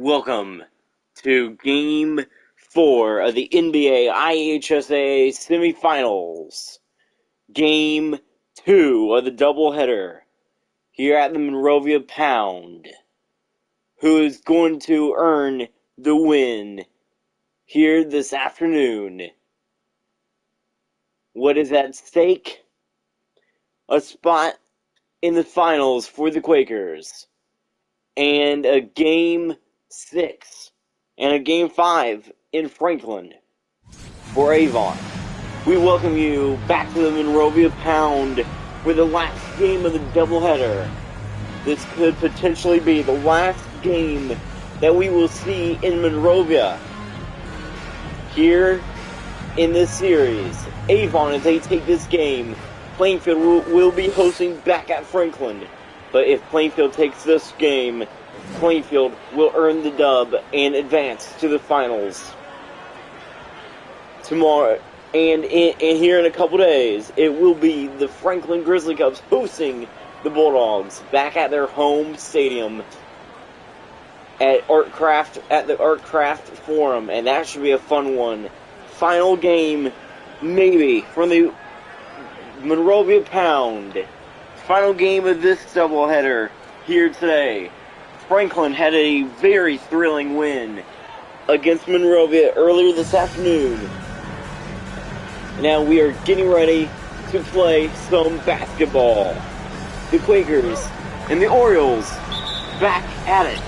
Welcome to Game 4 of the NBAIHSA semifinals. Game 2 of the doubleheader here at the Monrovia Pound. Who is going to earn the win here this afternoon? What is at stake? A spot in the finals for the Quakers. And a Game 6 and a Game 5 in Franklin for Avon. We welcome you back to the Monrovia Pound for the last game of the doubleheader. This could potentially be the last game that we will see in Monrovia here in this series. Avon, as they take this game, Plainfield will be hosting back at Franklin. But if Plainfield takes this game, Plainfield will earn the dub and advance to the finals. Tomorrow, and here in a couple days, it will be the Franklin Grizzly Cubs hosting the Bulldogs back at their home stadium at the Artcraft Forum, and that should be a fun one. Final game, maybe, from the Monrovia Pound. Final game of this doubleheader here today. Franklin had a very thrilling win against Monrovia earlier this afternoon. Now we are getting ready to play some basketball. The Quakers and the Orioles back at it.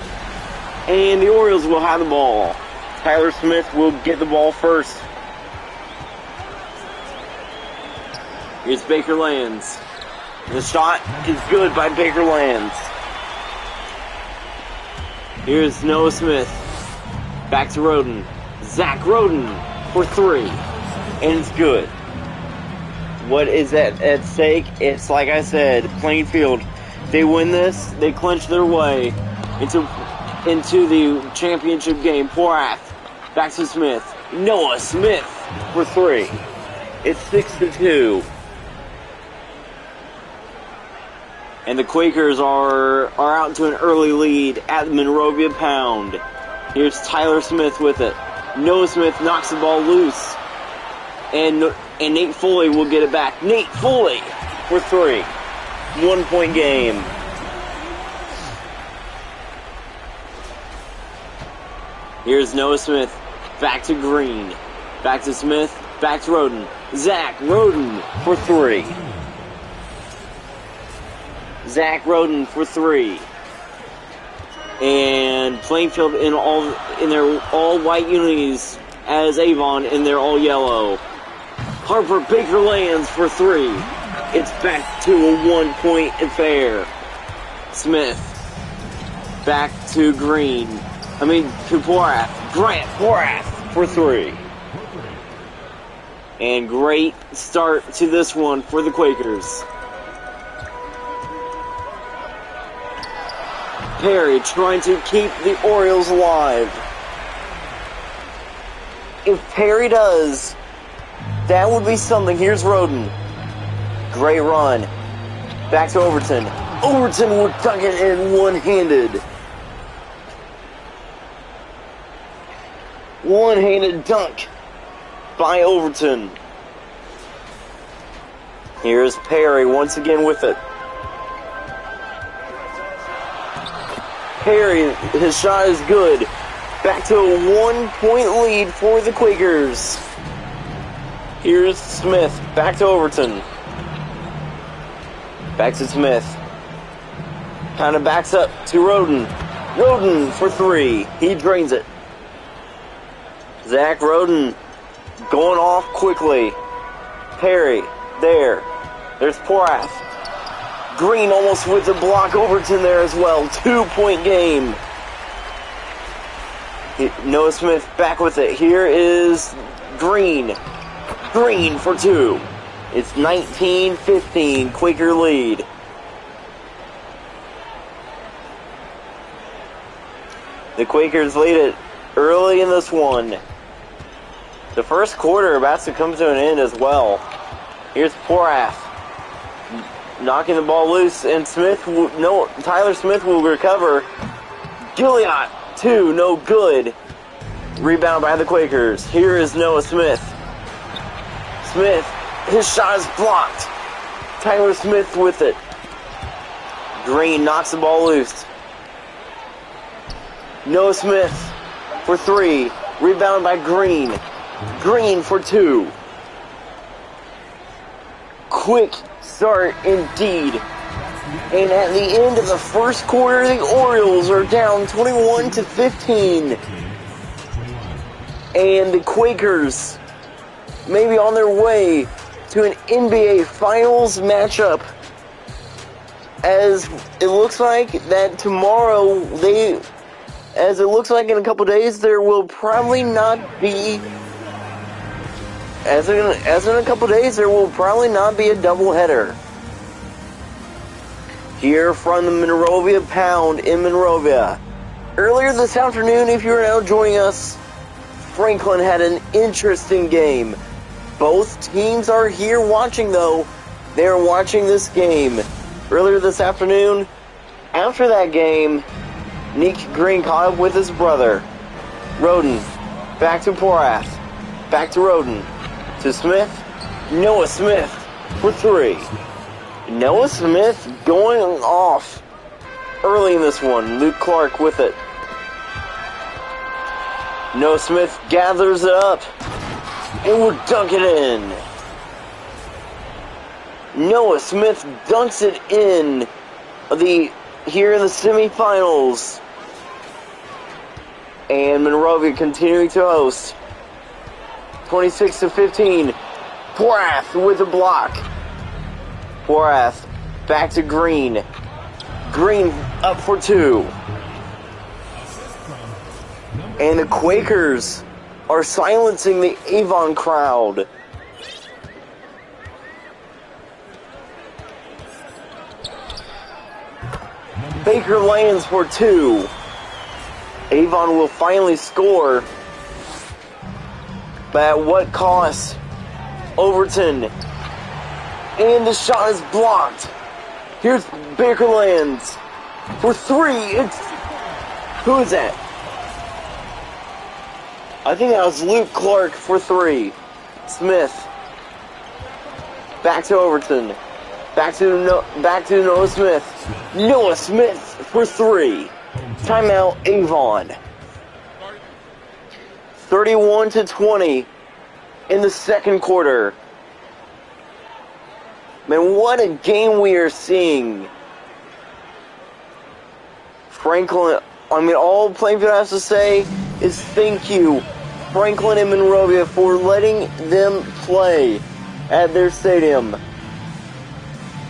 And the Orioles will have the ball. Tyler Smith will get the ball first. Here's Baker Lands. The shot is good by Baker Lands. Here's Noah Smith. Back to Roden. Zach Roden for three. And it's good. What is at stake? It's like I said, Plainfield. They win this, they clinch their way into the championship game. Porath. Back to Smith. Noah Smith for three. It's 6-2. And the Quakers are out to an early lead at the Monrovia Pound. Here's Tyler Smith with it. Noah Smith knocks the ball loose. And Nate Foley will get it back. Nate Foley for three. 1 point game. Here's Noah Smith. Back to Green. Back to Smith. Back to Roden. Zach Roden for three. Zach Roden for three. And Plainfield in their all white unis as Avon in their all yellow. Harper Baker Lands for three. It's back to a 1 point affair. Smith back to Green. To Porath. Grant Porath for three. And great start to this one for the Quakers. Perry trying to keep the Orioles alive. If Perry does, that would be something. Here's Roden. Great run. Back to Overton. Overton will tuck it in one-handed. One-handed dunk by Overton. Here's Perry once again with it. Perry, his shot is good. Back to a 1 point lead for the Quakers. Here's Smith. Back to Overton. Back to Smith. Kind of backs up to Roden. Roden for three. He drains it. Zach Roden going off quickly. Perry, there. There's Porath. Green almost with the block. Overton there as well. 2 point game. Noah Smith back with it. Here is Green. Green for two. It's 19-15. Quaker lead. The Quakers lead it early in this one. The first quarter about to come to an end as well. Here's Porath. Knocking the ball loose, and Tyler Smith will recover. Gilliott two, no good. Rebound by the Quakers. Here is Noah Smith. Smith, his shot is blocked. Tyler Smith with it. Green knocks the ball loose. Noah Smith for three. Rebound by Green. Green for two. Quick start indeed. And at the end of the first quarter, the Orioles are down 21-15. And the Quakers may be on their way to an NBA Finals matchup. As it looks like that tomorrow, as it looks like in a couple days, there will probably not be, as in a couple days, there will probably not be a doubleheader. Here from the Monrovia Pound in Monrovia. Earlier this afternoon, if you're now joining us, Franklin had an interesting game. Both teams are here watching, though. They're watching this game. Earlier this afternoon, after that game, Nick Green caught up with his brother. Roden, back to Porath. Back to Roden. To Smith. Noah Smith for three. Noah Smith going off early in this one. Luke Clark with it. Noah Smith gathers it up and will dunk it in. Noah Smith dunks it in here in the semifinals. And Monrovia continuing to host. 26-15. Porath with a block. Porath back to Green. Green up for two. And the Quakers are silencing the Avon crowd. Baker lands for two. Avon will finally score. But at what cost? Overton. And the shot is blocked. Here's Baker lands for three. Who is that? I think that was Luke Clark for three. Smith. Back to Overton. Back to Noah Smith. Noah Smith for three. Timeout Avon. 31-20 in the second quarter. Man, what a game we are seeing. Franklin, all Plainfield has to say is thank you, Franklin and Monrovia, for letting them play at their stadium.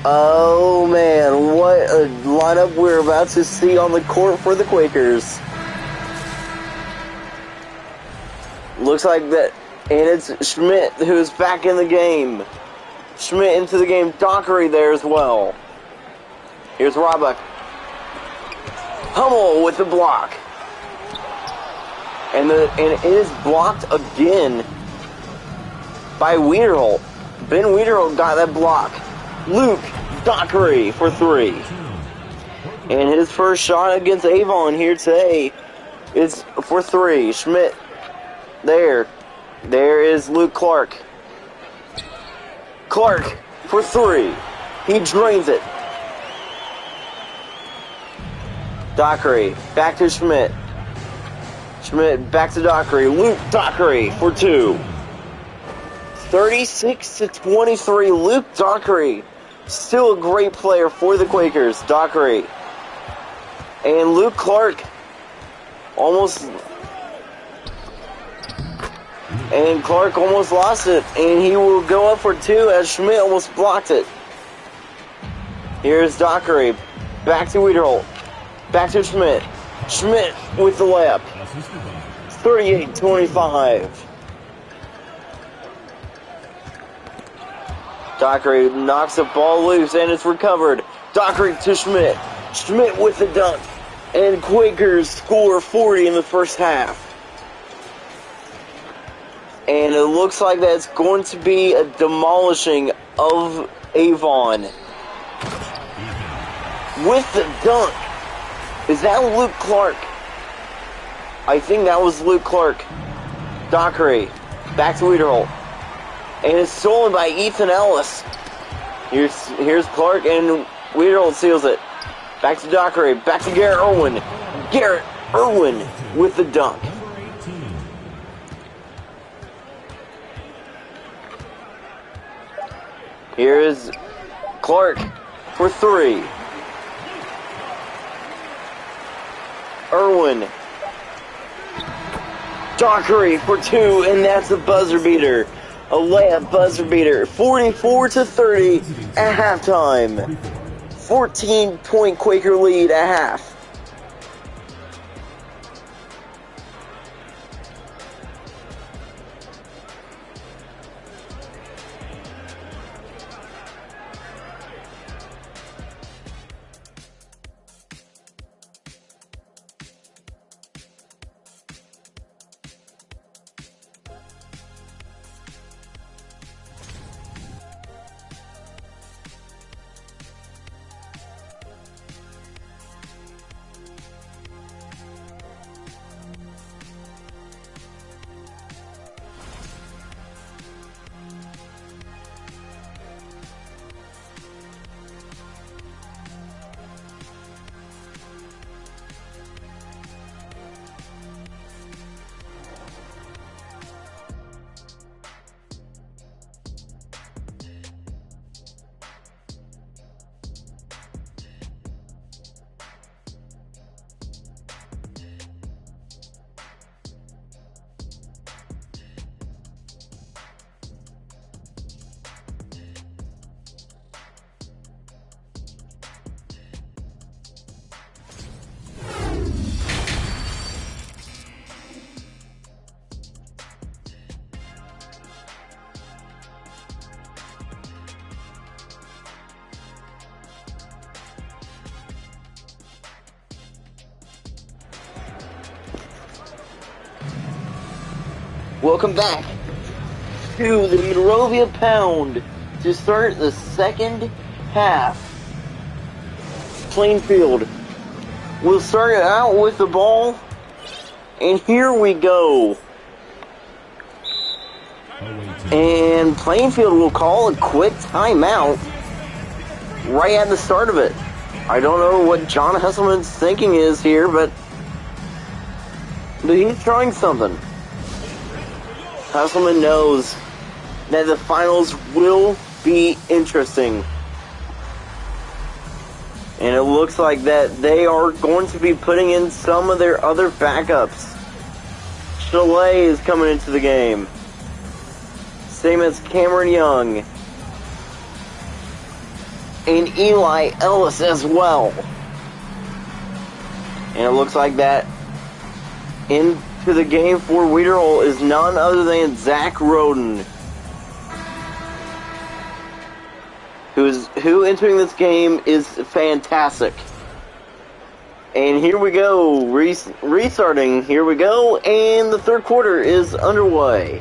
Oh man, what a lineup we're about to see on the court for the Quakers. Looks like that, and it's Schmidt who's back in the game. Schmidt into the game, Dockery there as well. Here's Roebuck. Hummel with the block. And it is blocked again by Wiederholt. Ben Wiederholt got that block. Luke Dockery for three. And his first shot against Avon here today is for three. Schmidt there. There is Luke Clark. Clark for three. He drains it. Dockery back to Schmidt. Schmidt back to Dockery. Luke Dockery for two. 36-23. Luke Dockery, still a great player for the Quakers. Dockery and Luke Clark almost. And Clark almost lost it, and he will go up for two as Schmidt almost blocked it. Here's Dockery. Back to Wiederholt. Back to Schmidt. Schmidt with the layup. 38-25. Dockery knocks the ball loose, and it's recovered. Dockery to Schmidt. Schmidt with the dunk. And Quakers score 40 in the first half. And it looks like that's going to be a demolishing of Avon. With the dunk. Is that Luke Clark? I think that was Luke Clark. Dockery. Back to Wiederholt. And it's stolen by Ethan Ellis. Here's Clark, and Wiederholt seals it. Back to Dockery. Back to Garrett Irwin. Garrett Irwin with the dunk. Here is Clark for three. Irwin. Dockery for two, and that's a buzzer beater. A layup buzzer beater. 44-30 at halftime. 14-point Quaker lead at half. Welcome back to the Monrovia Pound to start the second half. Plainfield will start it out with the ball, and here we go. And Plainfield will call a quick timeout right at the start of it. I don't know what John Hesselman's thinking is here, but he's trying something. Hesselman knows that the finals will be interesting. And it looks like that they are going to be putting in some of their other backups. Chalet is coming into the game. Same as Cameron Young. And Eli Ellis as well. And it looks like that into the game for Wiederholt is none other than Zach Roden, who entering this game is fantastic. And here we go, restarting. Here we go, and the third quarter is underway.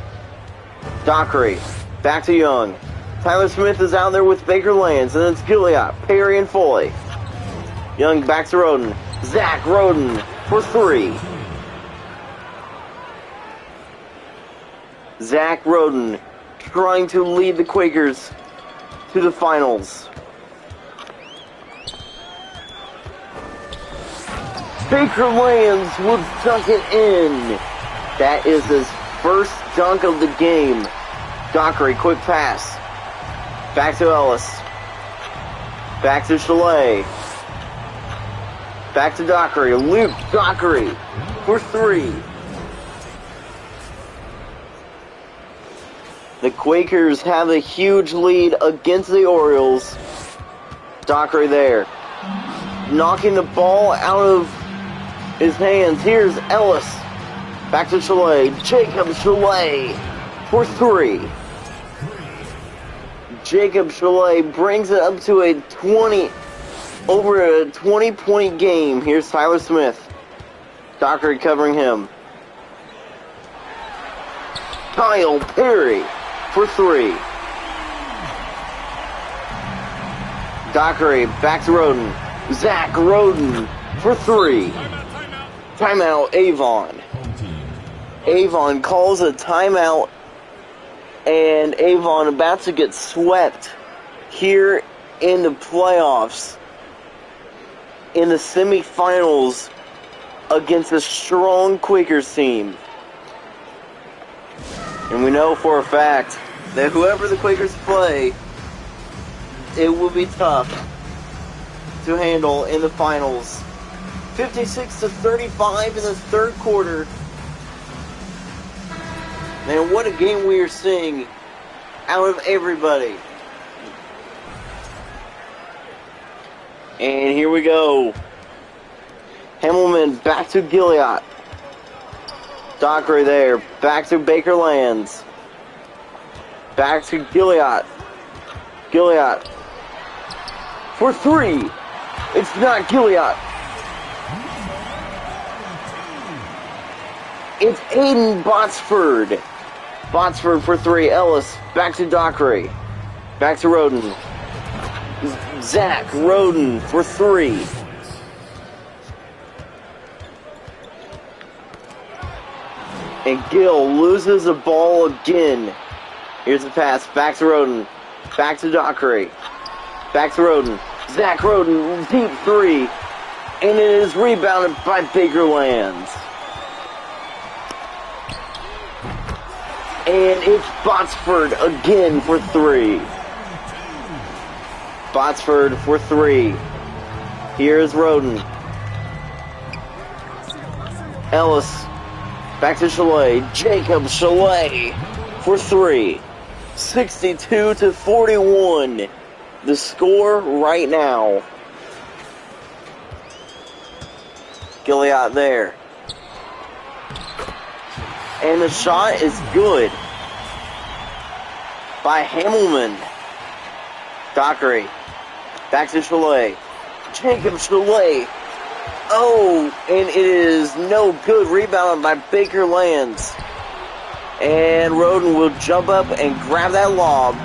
Dockery, back to Young. Tyler Smith is out there with Baker Lands, and it's Gilliott, Perry, and Foley. Young back to Roden. Zach Roden for three. Zach Roden trying to lead the Quakers to the finals. Baker Lands will dunk it in. That is his first dunk of the game. Dockery, quick pass. Back to Ellis. Back to Chalet. Back to Dockery. Luke Dockery for three. The Quakers have a huge lead against the Orioles. Dockery there. Knocking the ball out of his hands. Here's Ellis. Back to Chalet. Jacob Chalet for three. Jacob Chalet brings it up to a 20-point game. Here's Tyler Smith. Dockery covering him. Kyle Perry for three. Dockery back to Roden. Zach Roden for three. Timeout Avon. Avon calls a timeout, and Avon about to get swept here in the playoffs, in the semifinals against a strong Quakers team. And we know for a fact that whoever the Quakers play, it will be tough to handle in the finals. 56-35 in the third quarter. Man, what a game we are seeing out of everybody. And here we go. Hamilman back to Gilead. Dockery there. Back to Bakerlands. Back to Gilead. Gilead. For three. It's not Gilead. It's Aiden Botsford. Botsford for three. Ellis. Back to Dockery. Back to Roden. Zach Roden for three. And Gill loses the ball again. Here's the pass. Back to Roden. Back to Dockery. Back to Roden. Zach Roden, deep three. And it is rebounded by Bakerlands. And it's Botsford again for three. Botsford for three. Here's Roden. Ellis. Back to Chalet. Jacob Chalet for three. 62-41. The score right now. Gilead there. And the shot is good by Hamilman. Dockery. Back to Chalet. Jacob Chalet. Oh, and it is no good. Rebound by Bakerlands. And Roden will jump up and grab that lob.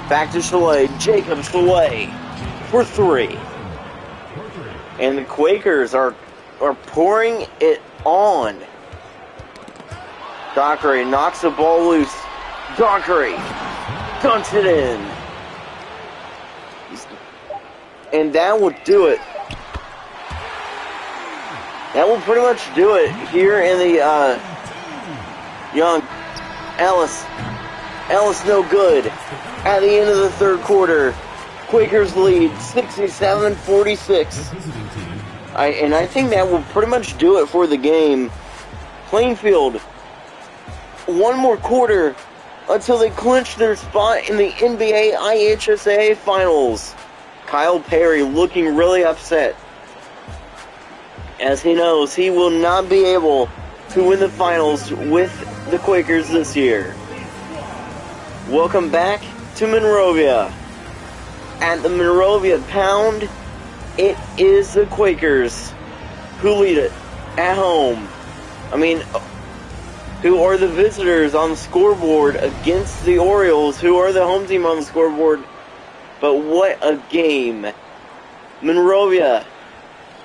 Back to Chalet. Jacob Chalet for three. And the Quakers are pouring it on. Dockery knocks the ball loose. Dockery dunks it in. And that will do it. That will pretty much do it here in the Young. Ellis. Ellis no good. At the end of the third quarter, Quakers lead 67-46. And I think that will pretty much do it for the game. Plainfield, one more quarter until they clinch their spot in the NBAIHSAA finals. Kyle Perry looking really upset, as he knows he will not be able to win the finals with the Quakers this year. Welcome back to Monrovia. At the Monrovia Pound, it is the Quakers who lead it at home. Who are the visitors on the scoreboard against the Orioles, who are the home team on the scoreboard. But what a game. Monrovia.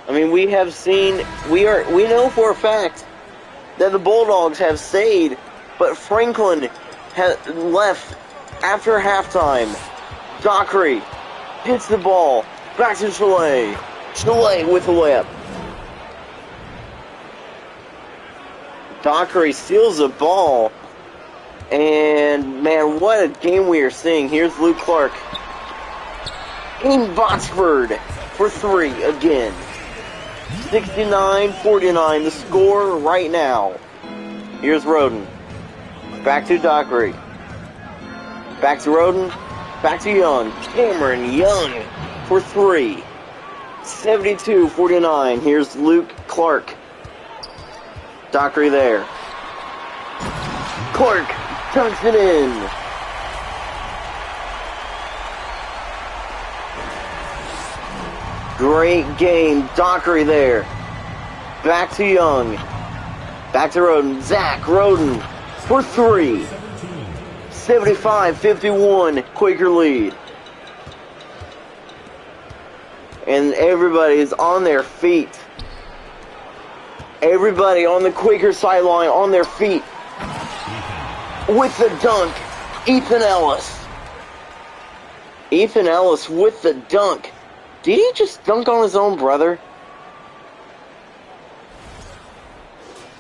We have seen, we know for a fact that the Bulldogs have stayed, but Franklin has left after halftime. Dockery hits the ball. Back to Chalet. Chalet with the layup. Dockery steals the ball. And, man, what a game we are seeing. Here's Luke Clark. In Botsford for three again. 69-49, the score right now. Here's Roden. Back to Dockery. Back to Roden. Back to Young. Cameron Young for three. 72-49. Here's Luke Clark. Dockery there. Clark dunks it in. Great game. Dockery there. Back to Young. Back to Roden. Zach Roden for three. 75-51. Quaker lead. And everybody is on their feet. Everybody on the Quaker sideline on their feet. With the dunk, Ethan Ellis. Ethan Ellis with the dunk. Did he just dunk on his own brother?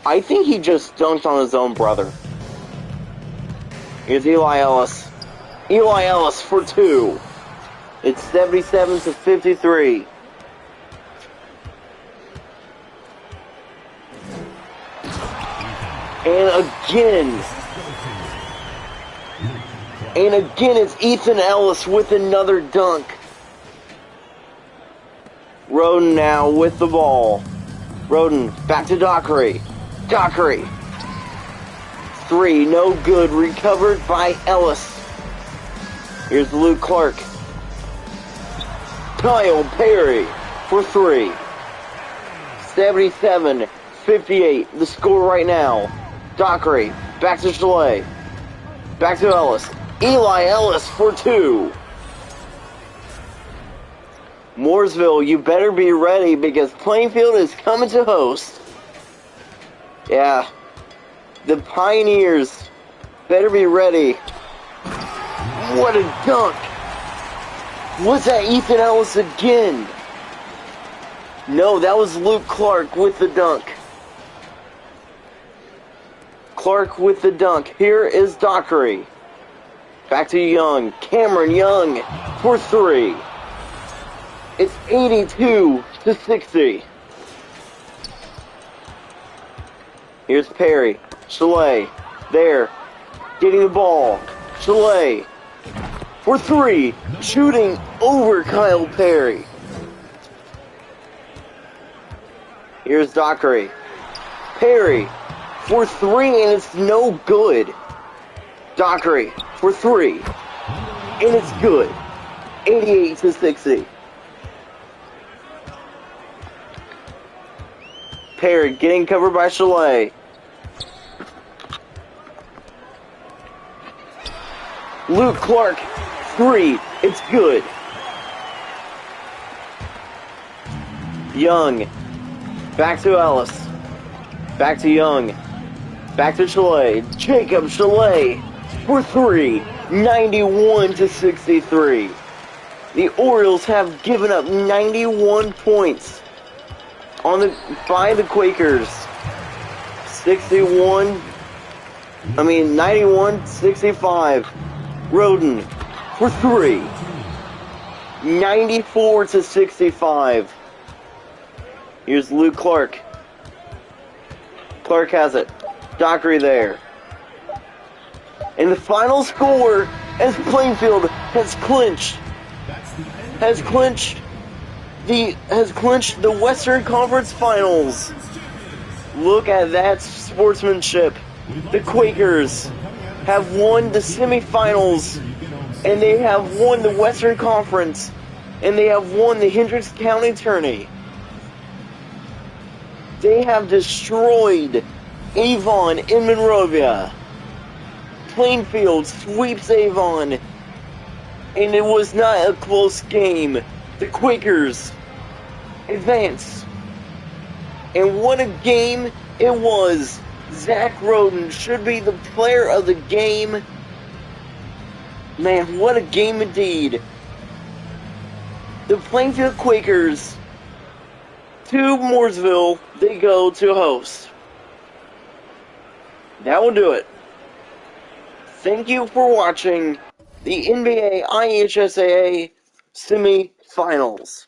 I think he just dunked on his own brother. Here's Eli Ellis. Eli Ellis for 2. It's 77-53. And again, it's Ethan Ellis with another dunk. Roden now with the ball. Roden back to Dockery. Dockery. 3, no good. Recovered by Ellis. Here's Luke Clark. Kyle Perry for 3. 77-58. The score right now. Dockery back to Chalet. Back to Ellis. Eli Ellis for 2. Mooresville, you better be ready because Plainfield is coming to host. Yeah. The Pioneers better be ready. What a dunk. Was that Ethan Ellis again? No, that was Luke Clark with the dunk. Clark with the dunk. Here is Dockery. Back to Young. Cameron Young for 3. It's 82-60. Here's Perry. Chalet. There. Getting the ball. Chalet. For 3. Shooting over Kyle Perry. Here's Dockery. Perry. For 3, and it's no good. Dockery for 3, and it's good. 88-60. Perry getting covered by Chalet. Luke Clark, 3, it's good. Young, back to Ellis. Back to Young. Back to Chalet. Jacob Chalet for 3. 91-63. The Orioles have given up 91 points by the Quakers. 91-65. Roden for 3. 94-65. Here's Luke Clark. Clark has it. Dockery there. And the final score as Plainfield has clinched the Western Conference Finals. Look at that sportsmanship. The Quakers have won the semifinals, and they have won the Western Conference, and they have won the Hendricks County Tourney. They have destroyed Avon in Monrovia. Plainfield sweeps Avon, and it was not a close game. The Quakers advance. And what a game it was. Zach Roden should be the player of the game. Man, what a game indeed. The Plainfield Quakers to Mooresville, they go to host. That will do it. Thank you for watching the NBA IHSAA semi-finals.